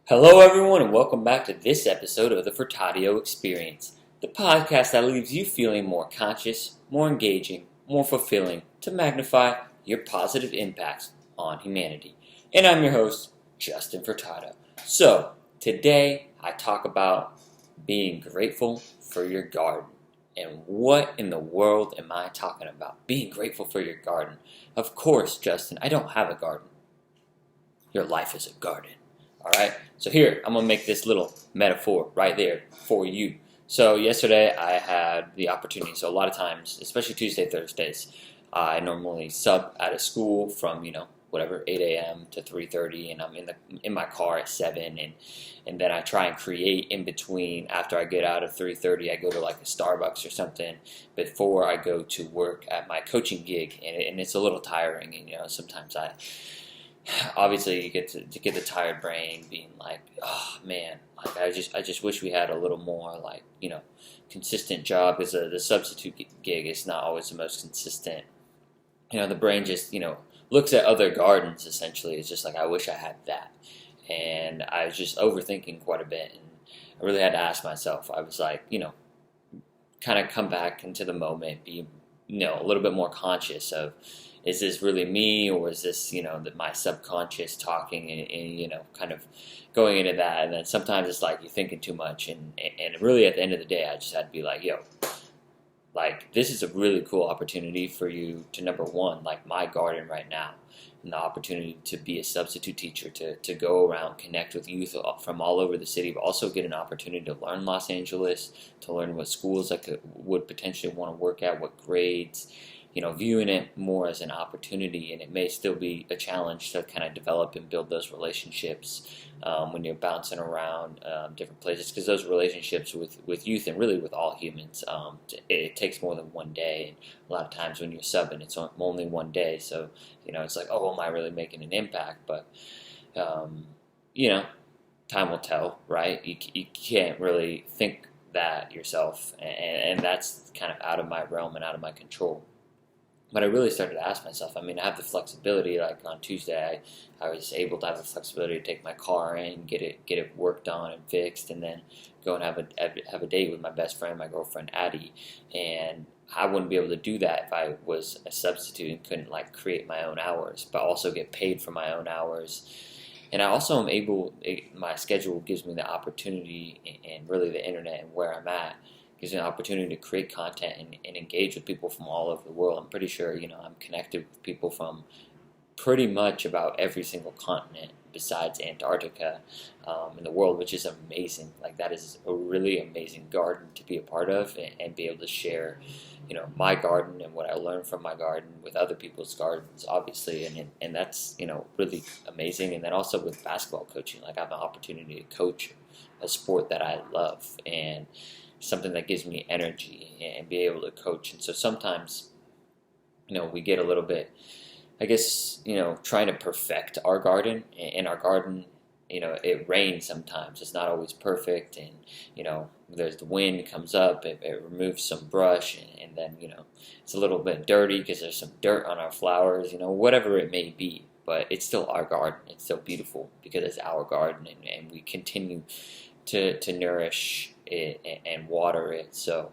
Hello, everyone, and welcome back to this episode of the Furtadio Experience, the podcast that leaves you feeling more conscious, more engaging, more fulfilling to magnify your positive impacts on humanity. And I'm your host, Justin Furtado. So, today I talk about being grateful for your garden. And what in the world am I talking about? Being grateful for your garden. Of course, Justin, I don't have a garden. Your life is a garden. Alright, so here, I'm going to make this little metaphor right there for you. So yesterday I had the opportunity, so a lot of times, especially Tuesday, Thursdays, I normally sub out of school from, 8 a.m. to 3:30, and I'm in my car at 7, and then I try and create in between. After I get out of 3:30, I go to like a Starbucks or something before I go to work at my coaching gig, and it's a little tiring, and sometimes obviously you get to get the tired brain being like, oh man, like I just wish we had a little more like consistent job, because the substitute gig is not always the most consistent. The brain just looks at other gardens. Essentially, it's just like, I wish I had that. And I was just overthinking quite a bit, and I really had to ask myself. I was like, kind of come back into the moment, be a little bit more conscious of, is this really me, or is this, my subconscious talking, and kind of going into that. And then sometimes it's like you're thinking too much, and really at the end of the day, I just had to be like, like, this is a really cool opportunity for you to, number one, like my garden right now, and the opportunity to be a substitute teacher, to go around, connect with youth from all over the city, but also get an opportunity to learn Los Angeles, to learn what schools I would potentially want to work at, what grades, viewing it more as an opportunity. And it may still be a challenge to kind of develop and build those relationships when you're bouncing around different places, because those relationships with youth, and really with all humans, it takes more than one day. And a lot of times when you're subbing, it's only one day. So, it's like, oh, am I really making an impact? But, time will tell, right? You can't really think that yourself, and that's kind of out of my realm and out of my control. But I really started to ask myself, I have the flexibility. Like on Tuesday, I was able to have the flexibility to take my car in, get it worked on and fixed, and then go and have a date with my best friend, my girlfriend Addie. And I wouldn't be able to do that if I was a substitute and couldn't like create my own hours, but also get paid for my own hours. And I also am able, my schedule gives me the opportunity, and really the internet and where I'm at gives me an opportunity to create content and engage with people from all over the world. I'm pretty sure, I'm connected with people from pretty much about every single continent besides Antarctica in the world, which is amazing. Like, that is a really amazing garden to be a part of, and be able to share, my garden and what I learned from my garden with other people's gardens, obviously, and that's, really amazing. And then also with basketball coaching, like I have an opportunity to coach a sport that I love, and something that gives me energy, and be able to coach. And so sometimes, we get a little bit, I guess, trying to perfect our garden. And our garden, it rains sometimes. It's not always perfect. And, there's the wind comes up, it removes some brush, and then, it's a little bit dirty because there's some dirt on our flowers, whatever it may be. But it's still our garden. It's still beautiful because it's our garden, and we continue to nourish it and water it. So,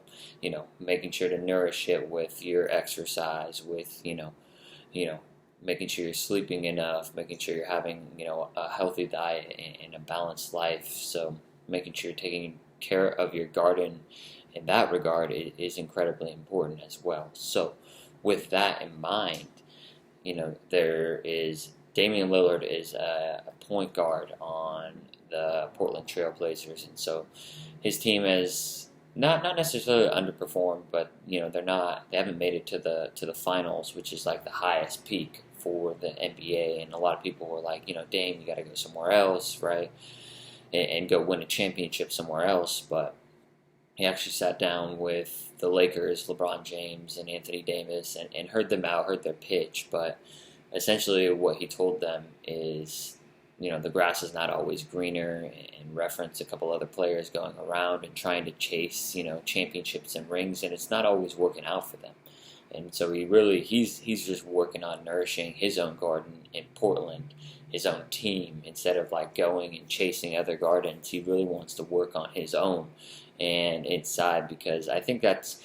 making sure to nourish it with your exercise, with, making sure you're sleeping enough, making sure you're having, a healthy diet and a balanced life. So making sure you're taking care of your garden in that regard is incredibly important as well. So with that in mind, there is Damian Lillard is a point guard on the Portland Trail Blazers, and so his team has not necessarily underperformed, but they haven't made it to the finals, which is like the highest peak for the NBA. And a lot of people were like, Dame, you got to go somewhere else, right, and go win a championship somewhere else. But he actually sat down with the Lakers, LeBron James and Anthony Davis, and heard them out, heard their pitch. But essentially what he told them is, the grass is not always greener, and reference a couple other players going around and trying to chase, championships and rings, and it's not always working out for them. And so he's just working on nourishing his own garden in Portland his own team instead of like going and chasing other gardens. He really wants to work on his own and inside, because I think that's,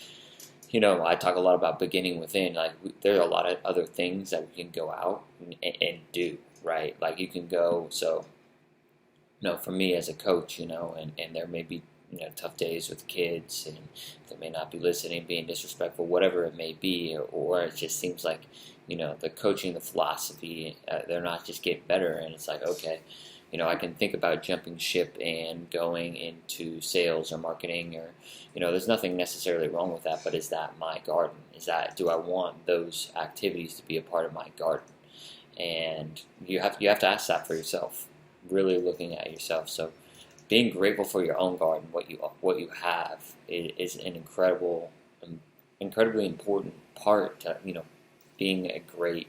I talk a lot about beginning within. Like, there are a lot of other things that we can go out and do, right? Like, you can go, so, for me as a coach, and there may be, tough days with kids, and they may not be listening, being disrespectful, whatever it may be, or it just seems like, the coaching, the philosophy, they're not just getting better, and it's like, okay, I can think about jumping ship and going into sales or marketing, or, there's nothing necessarily wrong with that, but is that my garden? Do I want those activities to be a part of my garden? And you have to ask that for yourself, really looking at yourself. So being grateful for your own garden, what you have, is an incredibly important part to, being a great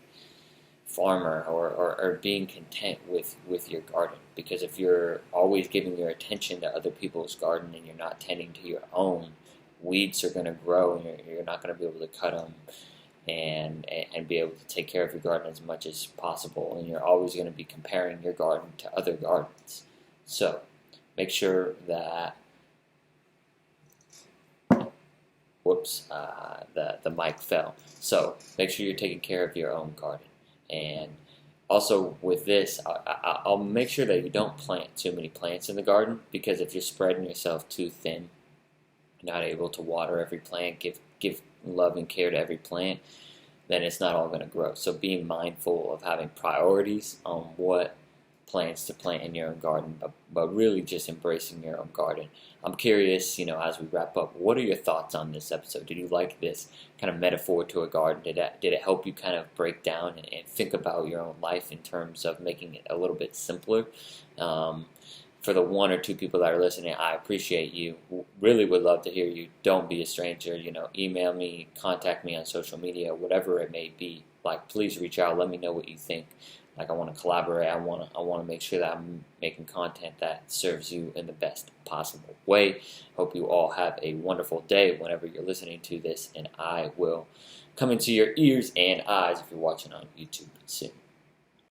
farmer, or being content with your garden. Because if you're always giving your attention to other people's garden and you're not tending to your own, weeds are going to grow, and you're not going to be able to cut them and be able to take care of your garden as much as possible. And you're always going to be comparing your garden to other gardens. So make sure that, the mic fell. So make sure you're taking care of your own garden. And also with this, I'll make sure that you don't plant too many plants in the garden, because if you're spreading yourself too thin, not able to water every plant, give love and care to every plant, then it's not all going to grow. So being mindful of having priorities on what plants to plant in your own garden, but really just embracing your own garden. I'm curious, as we wrap up, what are your thoughts on this episode? Did you like this kind of metaphor to a garden? Did it help you kind of break down and think about your own life in terms of making it a little bit simpler? For the one or two people that are listening, I appreciate you. Really would love to hear you. Don't be a stranger. Email me, contact me on social media, whatever it may be. Like, please reach out. Let me know what you think. Like, I want to collaborate. I want to make sure that I'm making content that serves you in the best possible way. Hope you all have a wonderful day whenever you're listening to this, and I will come into your ears and eyes if you're watching on YouTube soon.